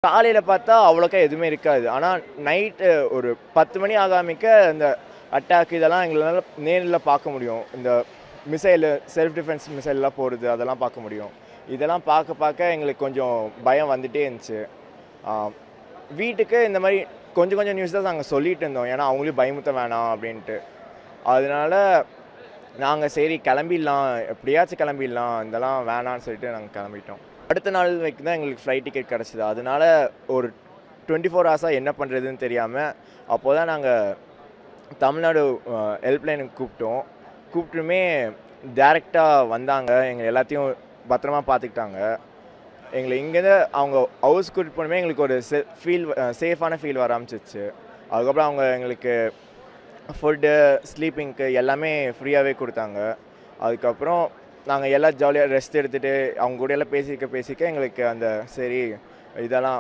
காலையில பார்த்தா அவ்வளோக்கா எதுவுமே இருக்காது. ஆனா நைட்டு ஒரு 10 மணி ஆகாமிக்க இந்த அட்டாக் இதெல்லாம் எங்களால நேர்ல பார்க்க முடியும். இந்த மிசைலு, செல்ஃப் டிஃபென்ஸ் மிசைல்லாம் போடுறது அதெல்லாம் பார்க்க முடியும். இதெல்லாம் பார்க்க எங்களுக்கு கொஞ்சம் பயம் வந்துட்டே இருந்துச்சு. ஆ வீட்டுக்கு இந்த மாரி கொஞ்சம் கொஞ்சம் நியூஸ் தான் நாங்க சொல்லிட்டு இருந்தோம். ஏன்னா அவங்களையும் பயமுறுத்த வேணாம் அப்படின்ட்டு. அதனால நாங்க சரி கிளம்பிடலாம், எப்படியாச்சும் கிளம்பிடலாம். இதெல்லாம் வேணான்னு சொல்லிட்டு நாங்க கிளம்பிட்டோம். அடுத்த நாள் வரைக்கும் தான் எங்களுக்கு ஃப்ளைட் டிக்கெட் கிடச்சது. அதனால ஒரு 24 ஹார்ஸா என்ன பண்ணுறதுன்னு தெரியாம, அப்போ தான் நாங்க தமிழ்நாடு ஹெல்ப்லைனுக்கு கூப்பிட்டோம். கூப்பிட்டுமே டைரக்ட்டா வந்தாங்க. எங்க எல்லாத்தையும் பத்திரமா பார்த்துக்கிட்டாங்க. எங்கள இங்கேருந்து அவங்க ஹவுஸ் கூட்டிட்டு போனமே எங்களுக்கு ஒரு சேஃபான ஃபீல் வர ஆரம்பிச்சிருச்சு. அதுக்கப்புறம் அவங்க எங்களுக்கு ஃபுட்டு, ஸ்லீப்பிங்க்கு எல்லாமே ஃப்ரீயாவே குடுத்தாங்க. அதுக்கப்புறம் நாங்க எல்லாம் ஜாலியா ரெஸ்ட் எடுத்துட்டு, அவங்க கூடயெல்லாம் பேசிக்க எங்களுக்கு அந்த சரி இதெல்லாம்